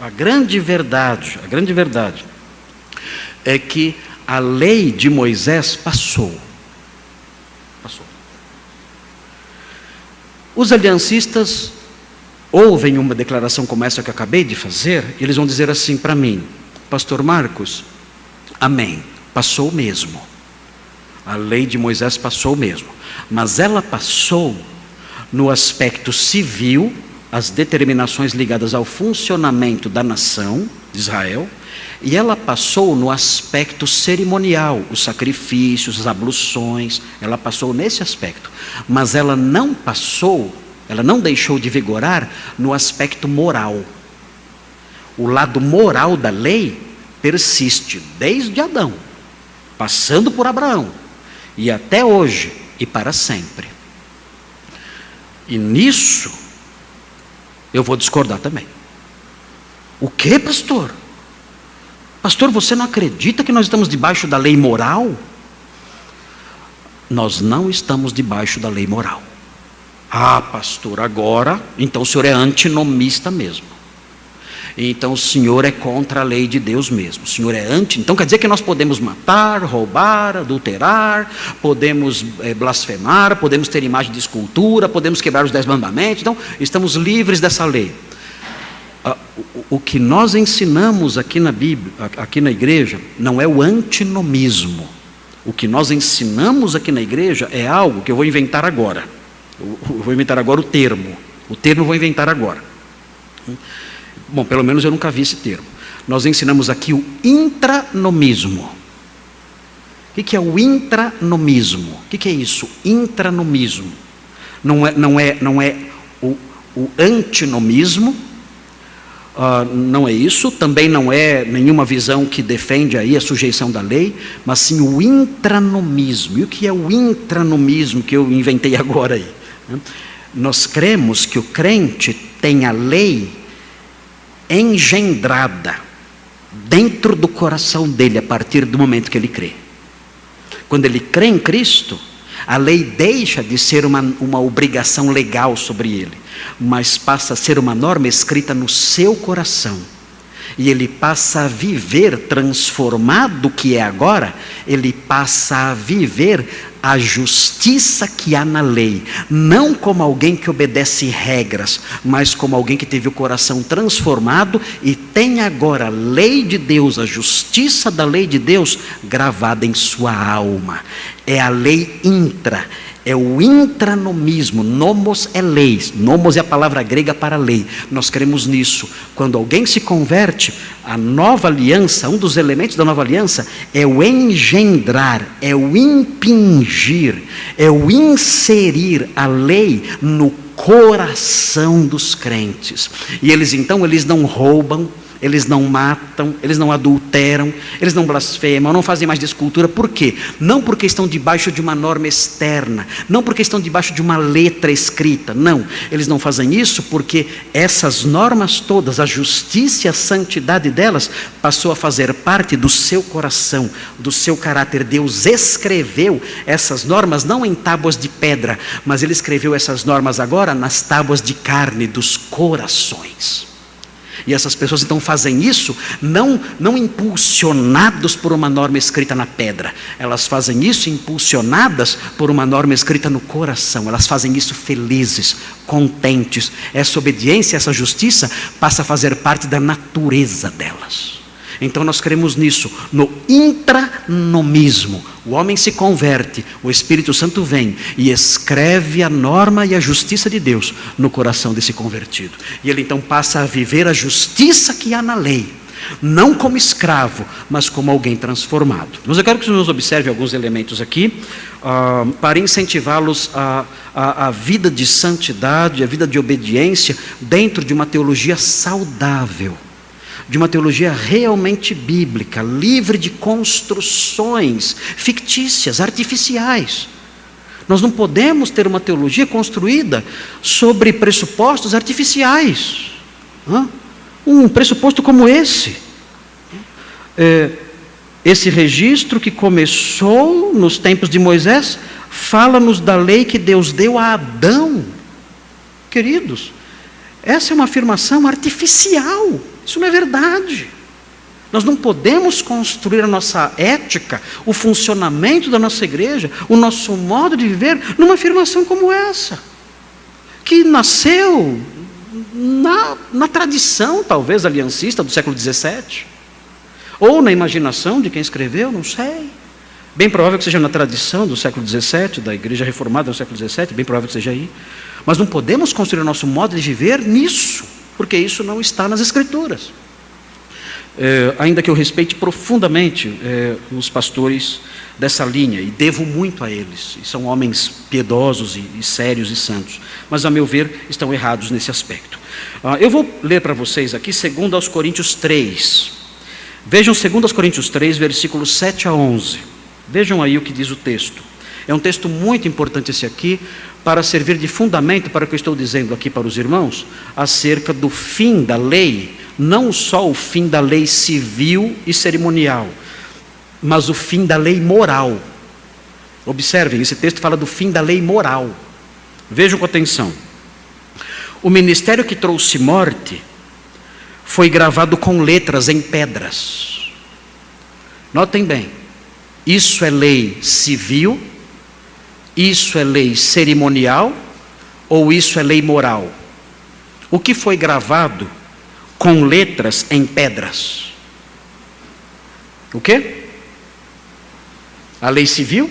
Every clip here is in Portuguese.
a grande verdade é que a lei de Moisés passou. Os aliancistas ouvem uma declaração como essa que eu acabei de fazer, e eles vão dizer assim para mim: Pastor Marcos, amém, passou mesmo. A lei de Moisés passou mesmo, mas ela passou no aspecto civil, as determinações ligadas ao funcionamento da nação de Israel, e ela passou no aspecto cerimonial, os sacrifícios, as abluções, ela passou nesse aspecto, mas ela não deixou de vigorar no aspecto moral. O lado moral da lei persiste desde Adão, passando por Abraão, e até hoje e para sempre. E nisso eu vou discordar também. O que, pastor? Pastor, você não acredita que nós estamos debaixo da lei moral? Nós não estamos debaixo da lei moral. Ah, pastor, agora, então o senhor é antinomista mesmo. Então o senhor é contra a lei de Deus mesmo. O senhor é então quer dizer que nós podemos matar, roubar, adulterar, podemos blasfemar, podemos ter imagem de escultura, podemos quebrar os 10 mandamentos, então estamos livres dessa lei. O que nós ensinamos aqui na Bíblia, aqui na igreja, não é o antinomismo. O que nós ensinamos aqui na igreja é algo que eu vou inventar agora. Eu vou inventar agora o termo. O termo eu vou inventar agora. Bom, pelo menos eu nunca vi esse termo. Nós ensinamos aqui o intranomismo. O que é o intranomismo? O que é isso? Intranomismo. Não é o antinomismo. Não é isso, também não é nenhuma visão que defende aí a sujeição da lei, mas sim o intranomismo. E o que é o intranomismo que eu inventei agora aí? Nós cremos que o crente tem a lei engendrada dentro do coração dele a partir do momento que ele crê. Quando ele crê em Cristo, a lei deixa de ser uma obrigação legal sobre ele, mas passa a ser uma norma escrita no seu coração. E ele passa a viver transformado que é agora, ele passa a viver a justiça que há na lei, não como alguém que obedece regras, mas como alguém que teve o coração transformado e tem agora a lei de Deus, a justiça da lei de Deus gravada em sua alma. É a lei intra, é o intranomismo. Nomos é lei, nomos é a palavra grega para lei. Nós cremos nisso. Quando alguém se converte, a nova aliança, um dos elementos da nova aliança é o engendrar, é o impingir, é o inserir a lei no coração dos crentes. E eles não roubam, eles não matam, eles não adulteram, eles não blasfemam, não fazem mais de escultura. Por quê? Não porque estão debaixo de uma norma externa, não porque estão debaixo de uma letra escrita, não. Eles não fazem isso porque essas normas todas, a justiça e a santidade delas, passou a fazer parte do seu coração, do seu caráter. Deus escreveu essas normas não em tábuas de pedra, mas Ele escreveu essas normas agora nas tábuas de carne dos corações. E essas pessoas então fazem isso não impulsionados por uma norma escrita na pedra. Elas fazem isso impulsionadas por uma norma escrita no coração. Elas fazem isso felizes, contentes. Essa obediência, essa justiça passa a fazer parte da natureza delas. Então nós cremos nisso, no intranomismo. O homem se converte, o Espírito Santo vem e escreve a norma e a justiça de Deus no coração desse convertido. E ele então passa a viver a justiça que há na lei, não como escravo, mas como alguém transformado. Mas eu quero que os meus observem alguns elementos aqui, para incentivá-los a vida de santidade, a vida de obediência, dentro de uma teologia saudável, de uma teologia realmente bíblica, livre de construções fictícias, artificiais. Nós não podemos ter uma teologia construída sobre pressupostos artificiais. Um pressuposto como esse. Esse registro que começou nos tempos de Moisés, fala-nos da lei que Deus deu a Adão. Queridos, essa é uma afirmação artificial. Isso não é verdade. Nós não podemos construir a nossa ética, o funcionamento da nossa igreja, o nosso modo de viver, numa afirmação como essa, que nasceu na tradição, talvez, aliancista do século XVII, ou na imaginação de quem escreveu, não sei. Bem provável que seja na tradição do século XVII, da igreja reformada do século XVII, bem provável que seja aí. Mas não podemos construir o nosso modo de viver nisso, porque isso não está nas Escrituras. Ainda que eu respeite profundamente os pastores dessa linha, e devo muito a eles, e são homens piedosos e sérios e santos, mas a meu ver estão errados nesse aspecto. Eu vou ler para vocês aqui 2 Coríntios 3, vejam 2 Coríntios 3, versículos 7 a 11, vejam aí o que diz o texto. É um texto muito importante esse aqui, para servir de fundamento para o que eu estou dizendo aqui para os irmãos, acerca do fim da lei, não só o fim da lei civil e cerimonial, mas o fim da lei moral. Observem, esse texto fala do fim da lei moral. Vejam com atenção. O ministério que trouxe morte foi gravado com letras em pedras. Notem bem, isso é lei civil, isso é lei cerimonial, ou isso é lei moral? O que foi gravado com letras em pedras? O quê? A lei civil?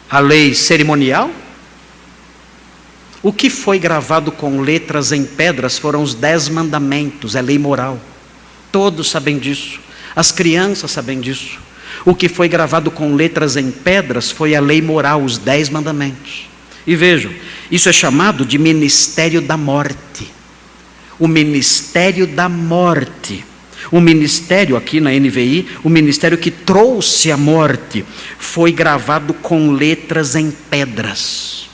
A lei cerimonial? O que foi gravado com letras em pedras foram os 10 mandamentos, é lei moral. Todos sabem disso, as crianças sabem disso. O que foi gravado com letras em pedras foi a lei moral, os 10 mandamentos. E vejam, isso é chamado de ministério da morte. O ministério da morte. O ministério, aqui na NVI, o ministério que trouxe a morte, foi gravado com letras em pedras.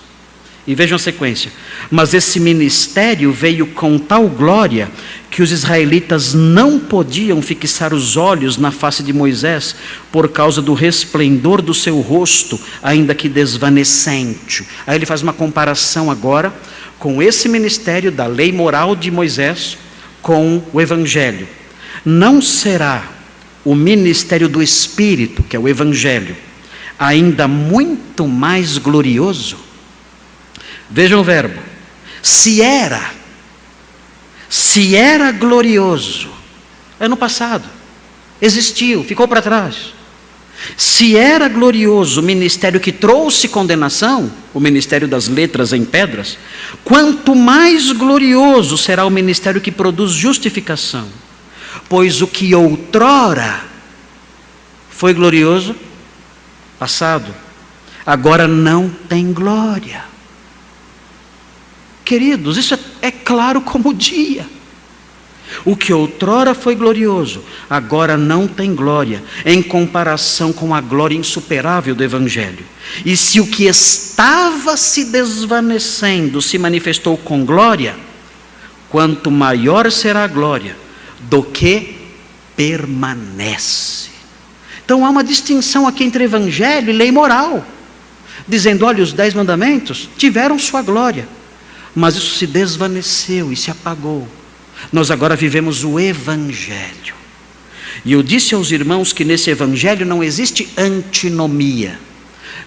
E vejam a sequência. Mas esse ministério veio com tal glória que os israelitas não podiam fixar os olhos na face de Moisés por causa do resplendor do seu rosto, ainda que desvanecente. Aí ele faz uma comparação agora com esse ministério da lei moral de Moisés com o evangelho. Não será o ministério do Espírito, que é o evangelho, ainda muito mais glorioso? Vejam o verbo. Se era glorioso, é no passado, existiu, ficou para trás. Se era glorioso o ministério que trouxe condenação, o ministério das letras em pedras, quanto mais glorioso será o ministério que produz justificação, pois o que outrora foi glorioso, passado, agora não tem glória. Queridos, isso é claro como o dia. O que outrora foi glorioso, agora não tem glória, em comparação com a glória insuperável do Evangelho. E se o que estava se desvanecendo se manifestou com glória, quanto maior será a glória do que permanece. Então há uma distinção aqui entre Evangelho e lei moral, dizendo, olha, os 10 mandamentos tiveram sua glória, mas isso se desvaneceu e se apagou. Nós agora vivemos o Evangelho. E eu disse aos irmãos que nesse Evangelho não existe antinomia.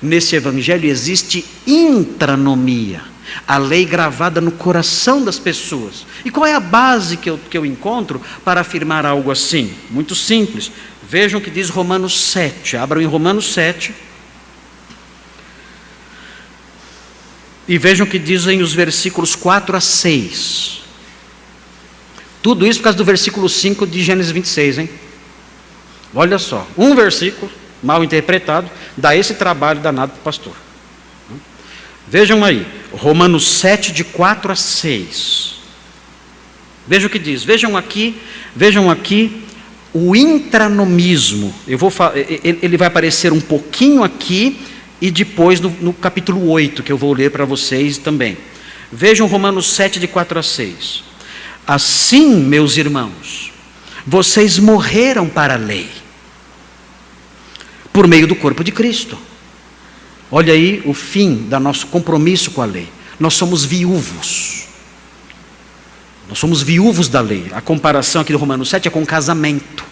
Nesse Evangelho existe intranomia. A lei gravada no coração das pessoas. E qual é a base que eu encontro para afirmar algo assim? Muito simples. Vejam o que diz Romanos 7. Abram em Romanos 7. E vejam o que dizem os versículos 4 a 6. Tudo isso por causa do versículo 5 de Gênesis 26, hein? Olha só, um versículo mal interpretado dá esse trabalho danado para o pastor. Vejam aí, Romanos 7, de 4 a 6. Vejam o que diz, vejam aqui o intranomismo. Ele vai aparecer um pouquinho aqui e depois no capítulo 8, que eu vou ler para vocês também. Vejam Romanos 7, de 4 a 6. Assim, meus irmãos, vocês morreram para a lei, por meio do corpo de Cristo. Olha aí o fim do nosso compromisso com a lei. Nós somos viúvos. Nós somos viúvos da lei. A comparação aqui do Romanos 7 é com casamento.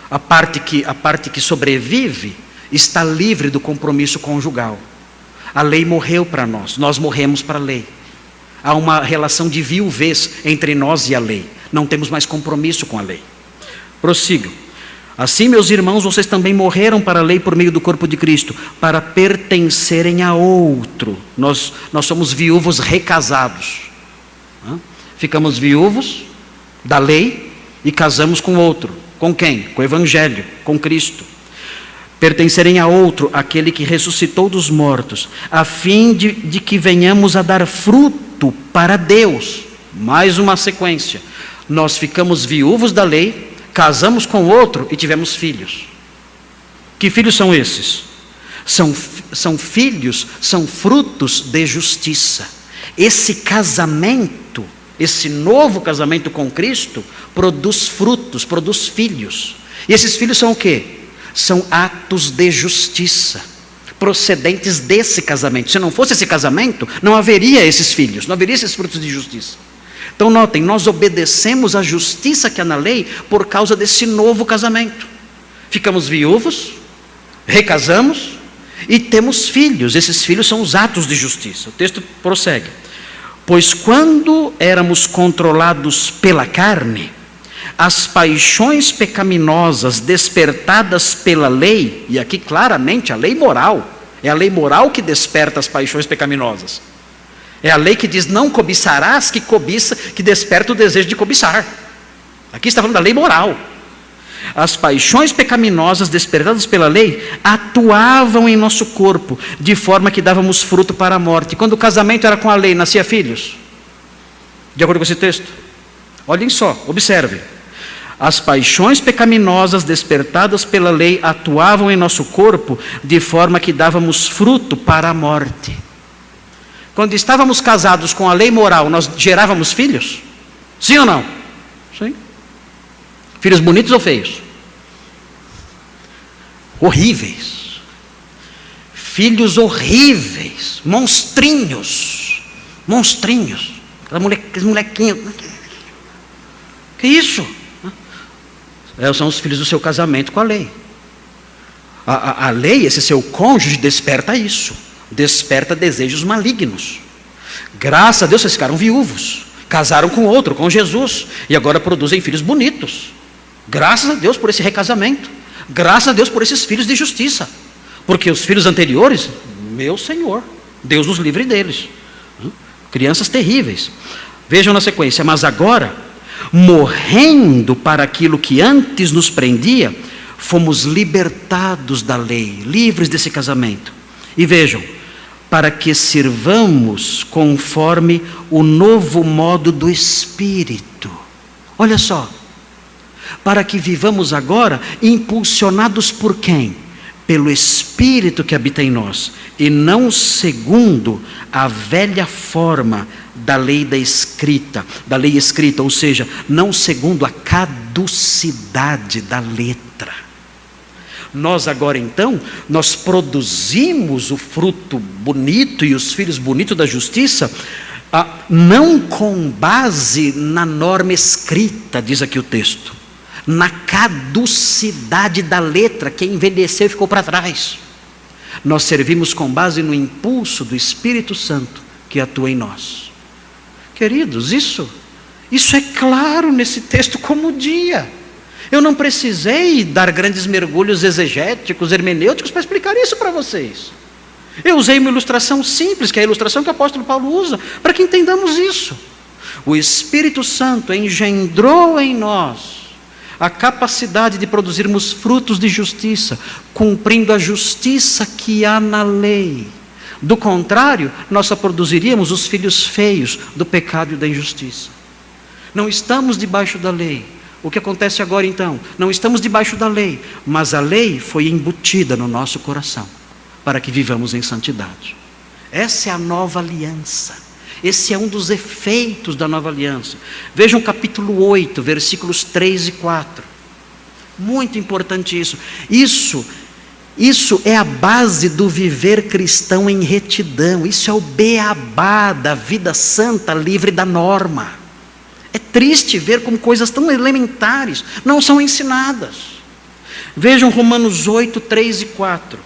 A parte que sobrevive está livre do compromisso conjugal. A lei morreu para nós, nós morremos para a lei. Há uma relação de viuvez entre nós e a lei. Não temos mais compromisso com a lei. Prossigam. Assim, meus irmãos, vocês também morreram para a lei por meio do corpo de Cristo, para pertencerem a outro. Nós somos viúvos recasados. Ficamos viúvos da lei e casamos com outro. Com quem? Com o Evangelho, com Cristo. Pertencerem a outro, aquele que ressuscitou dos mortos, a fim de que venhamos a dar fruto para Deus. Mais uma sequência. Nós ficamos viúvos da lei, casamos com outro e tivemos filhos. Que filhos são esses? São filhos, são frutos de justiça. Esse casamento, esse novo casamento com Cristo, produz frutos, produz filhos. E esses filhos são o quê? São atos de justiça, procedentes desse casamento. Se não fosse esse casamento, não haveria esses filhos, não haveria esses frutos de justiça. Então notem, nós obedecemos à justiça que há na lei por causa desse novo casamento. Ficamos viúvos, recasamos e temos filhos. Esses filhos são os atos de justiça. O texto prossegue. Pois quando éramos controlados pela carne, as paixões pecaminosas despertadas pela lei, e aqui claramente a lei moral, é a lei moral que desperta as paixões pecaminosas. É a lei que diz não cobiçarás, que desperta o desejo de cobiçar. Aqui está falando da lei moral. As paixões pecaminosas despertadas pela lei atuavam em nosso corpo, de forma que dávamos fruto para a morte. Quando o casamento era com a lei, nascia filhos? De acordo com esse texto? Olhem só, observem. As paixões pecaminosas despertadas pela lei atuavam em nosso corpo, de forma que dávamos fruto para a morte. Quando estávamos casados com a lei moral, nós gerávamos filhos? Sim ou não? Sim. Filhos bonitos ou feios? Horríveis. Filhos horríveis. Monstrinhos. Monstrinhos. Aqueles molequinhos. Que isso? São os filhos do seu casamento com a lei. A lei, esse seu cônjuge, desperta isso. Desperta desejos malignos. Graças a Deus vocês ficaram viúvos. Casaram com outro, com Jesus. E agora produzem filhos bonitos. Graças a Deus por esse recasamento. Graças a Deus por esses filhos de justiça. Porque os filhos anteriores, meu Senhor, Deus nos livre deles. Crianças terríveis. Vejam na sequência. Mas agora, morrendo para aquilo que antes nos prendia, fomos libertados da lei, livres desse casamento. E vejam, para que sirvamos conforme o novo modo do Espírito. Olha só. Para que vivamos agora impulsionados por quem? Pelo Espírito que habita em nós, e não segundo a velha forma da lei escrita, ou seja, não segundo a caducidade da letra. Nós agora então, nós produzimos o fruto bonito e os filhos bonitos da justiça, não com base na norma escrita, diz aqui o texto, na caducidade da letra que envelheceu e ficou para trás. Nós servimos com base no impulso do Espírito Santo que atua em nós. Queridos, isso é claro nesse texto como o dia. Eu não precisei dar grandes mergulhos exegéticos, hermenêuticos para explicar isso para vocês. Eu usei uma ilustração simples, que é a ilustração que o apóstolo Paulo usa, para que entendamos isso. O Espírito Santo engendrou em nós a capacidade de produzirmos frutos de justiça, cumprindo a justiça que há na lei. Do contrário, nós só produziríamos os filhos feios do pecado e da injustiça. Não estamos debaixo da lei. O que acontece agora então? Não estamos debaixo da lei, mas a lei foi embutida no nosso coração, para que vivamos em santidade. Essa é a nova aliança. Esse é um dos efeitos da nova aliança. Vejam o capítulo 8, versículos 3 e 4. Muito importante isso. Isso é a base do viver cristão em retidão. Isso é o beabá da vida santa livre da norma. triste ver como coisas tão elementares não são ensinadas. Vejam Romanos 8, 3 e 4.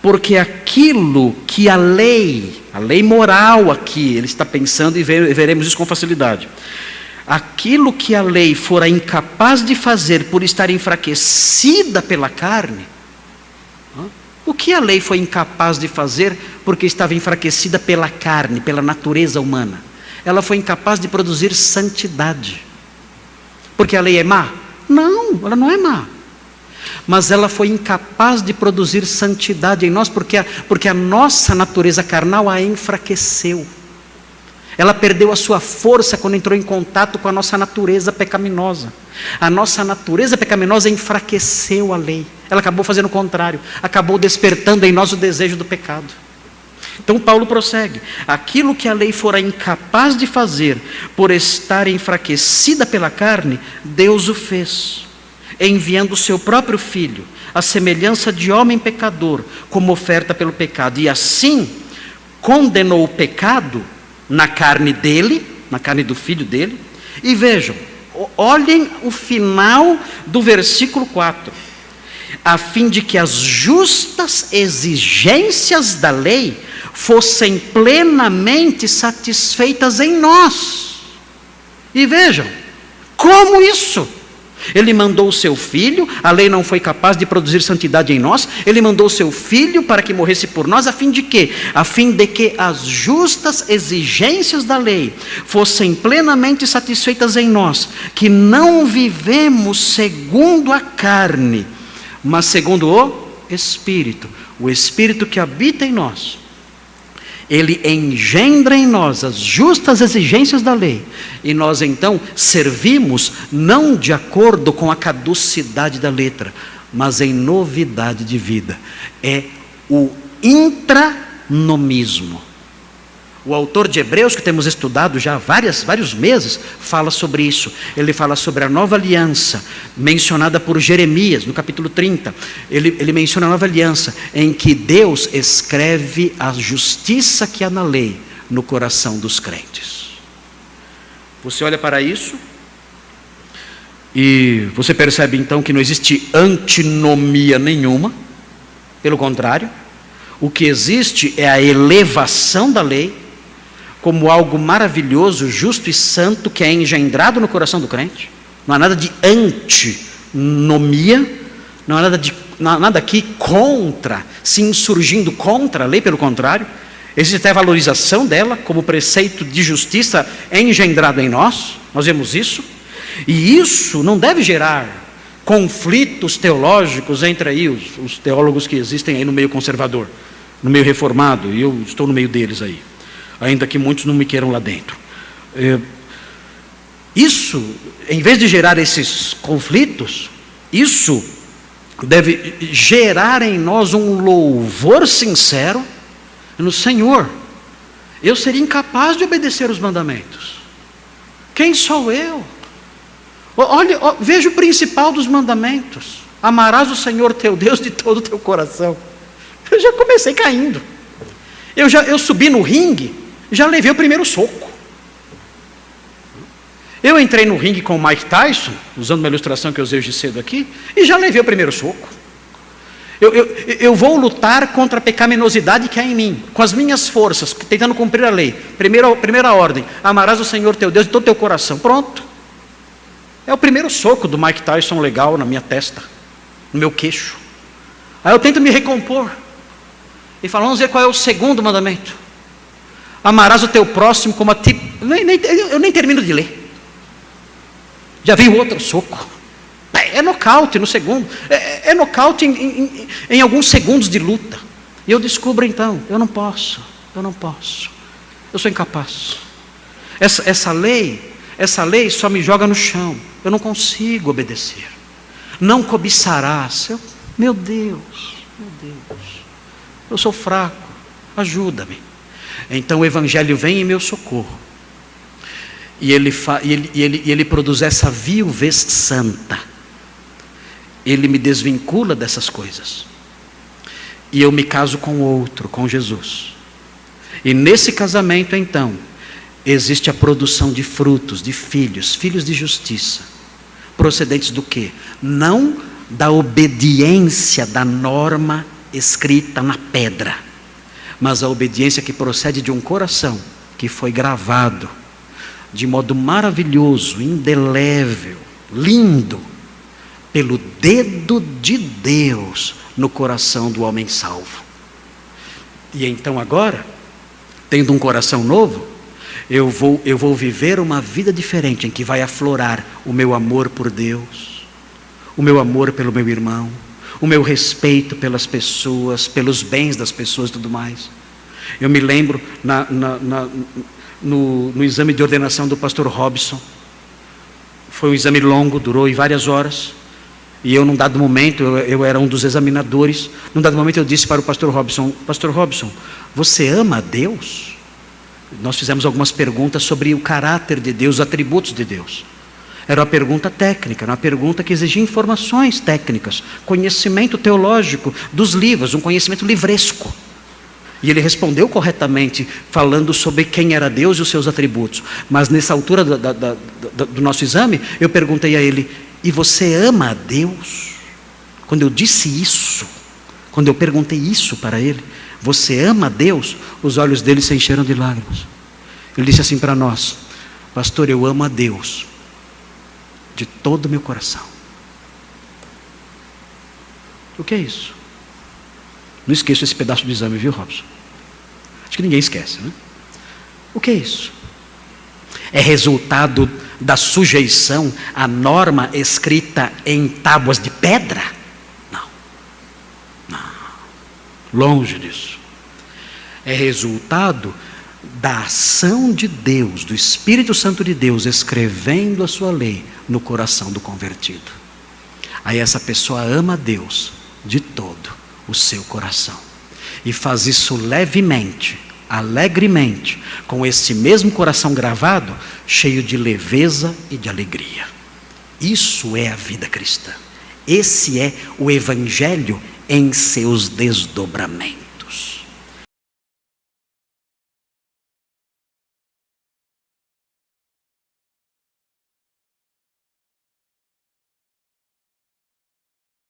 Porque aquilo que a lei moral aqui, ele está pensando, e veremos isso com facilidade. Aquilo que a lei fora incapaz de fazer por estar enfraquecida pela carne, o que a lei foi incapaz de fazer porque estava enfraquecida pela carne, pela natureza humana? Ela foi incapaz de produzir santidade. Porque a lei é má? Não, ela não é má. Mas ela foi incapaz de produzir santidade em nós porque a nossa natureza carnal a enfraqueceu. Ela perdeu a sua força quando entrou em contato com a nossa natureza pecaminosa. A nossa natureza pecaminosa enfraqueceu a lei. Ela acabou fazendo o contrário. Acabou despertando em nós o desejo do pecado. Então Paulo prossegue. Aquilo que a lei fora incapaz de fazer por estar enfraquecida pela carne, Deus o fez, enviando o seu próprio Filho, à semelhança de homem pecador, como oferta pelo pecado. E assim condenou o pecado na carne dele, na carne do Filho dele. E vejam, olhem o final do versículo 4. A fim de que as justas exigências da lei fossem plenamente satisfeitas em nós. E vejam, como isso? Ele mandou o seu Filho, a lei não foi capaz de produzir santidade em nós, ele mandou o seu Filho para que morresse por nós, a fim de quê? A fim de que as justas exigências da lei fossem plenamente satisfeitas em nós, que não vivemos segundo a carne, mas segundo o Espírito. O Espírito que habita em nós, ele engendra em nós as justas exigências da lei, e nós então servimos não de acordo com a caducidade da letra, mas em novidade de vida. É o intranomismo. O autor de Hebreus, que temos estudado já há vários meses, fala sobre isso. Ele fala sobre a nova aliança, mencionada por Jeremias, no capítulo 30. Ele menciona a nova aliança, em que Deus escreve a justiça que há na lei no coração dos crentes. Você olha para isso, e você percebe então que não existe antinomia nenhuma. Pelo contrário, o que existe é a elevação da lei como algo maravilhoso, justo e santo, que é engendrado no coração do crente. Não há nada de antinomia, não há nada aqui contra, se insurgindo contra a lei, pelo contrário. Existe até a valorização dela como preceito de justiça engendrado em nós. Nós vemos isso. E isso não deve gerar conflitos teológicos entre aí os teólogos que existem aí no meio conservador, no meio reformado, e eu estou no meio deles aí, ainda que muitos não me queiram lá dentro. Isso, em vez de gerar esses conflitos, isso deve gerar em nós um louvor sincero no Senhor. Eu seria incapaz de obedecer os mandamentos. Quem sou eu? Olha, veja o principal dos mandamentos: amarás o Senhor teu Deus de todo o teu coração. Eu já comecei caindo. Eu subi no ringue, já levei o primeiro soco. Eu entrei no ringue com o Mike Tyson, usando uma ilustração que eu usei hoje cedo aqui, e já levei o primeiro soco. Eu vou lutar contra a pecaminosidade que há em mim, com as minhas forças, tentando cumprir a lei. Primeira ordem: amarás o Senhor teu Deus de todo o teu coração. Pronto. É o primeiro soco do Mike Tyson legal na minha testa, no meu queixo. Aí eu tento me recompor e falo: vamos ver qual é o segundo mandamento. Amarás o teu próximo como a ti. Eu nem termino de ler. Já veio outro soco. É nocaute no segundo. É nocaute em alguns segundos de luta. E eu descubro então: eu não posso. Eu sou incapaz. Essa lei só me joga no chão. Eu não consigo obedecer. Não cobiçarás. Meu Deus. Eu sou fraco. Ajuda-me. Então o Evangelho vem em meu socorro. E ele produz essa viuvez santa. Ele me desvincula dessas coisas. E eu me caso com outro, com Jesus. E nesse casamento então, existe a produção de frutos, de filhos, filhos de justiça, procedentes do quê? Não da obediência da norma escrita na pedra, mas a obediência que procede de um coração que foi gravado de modo maravilhoso, indelével, lindo, pelo dedo de Deus no coração do homem salvo. E então agora, tendo um coração novo, eu vou viver uma vida diferente, em que vai aflorar o meu amor por Deus, o meu amor pelo meu irmão, o meu respeito pelas pessoas, pelos bens das pessoas e tudo mais. Eu me lembro no exame de ordenação do pastor Robson. Foi um exame longo, durou várias horas. E eu, num dado momento, eu era um dos examinadores. Num dado momento eu disse para o pastor Robson, você ama a Deus? Nós fizemos algumas perguntas sobre o caráter de Deus, os atributos de Deus. Era uma pergunta técnica, era uma pergunta que exigia informações técnicas, conhecimento teológico dos livros, um conhecimento livresco. E ele respondeu corretamente, falando sobre quem era Deus e os seus atributos. Mas nessa altura do nosso exame, eu perguntei a ele, e você ama a Deus? Quando eu disse isso, quando eu perguntei isso para ele, você ama a Deus? Os olhos dele se encheram de lágrimas. Ele disse assim para nós, pastor, eu amo a Deus de todo o meu coração. O que é isso? Não esqueça esse pedaço do exame, viu, Robson? Acho que ninguém esquece, né? O que é isso? É resultado da sujeição à norma escrita em tábuas de pedra? Não. Longe disso. É resultado da ação de Deus, do Espírito Santo de Deus, escrevendo a sua lei no coração do convertido. Aí essa pessoa ama a Deus de todo o seu coração. E faz isso levemente, alegremente, com esse mesmo coração gravado, cheio de leveza e de alegria. Isso é a vida cristã. Esse é o Evangelho em seus desdobramentos.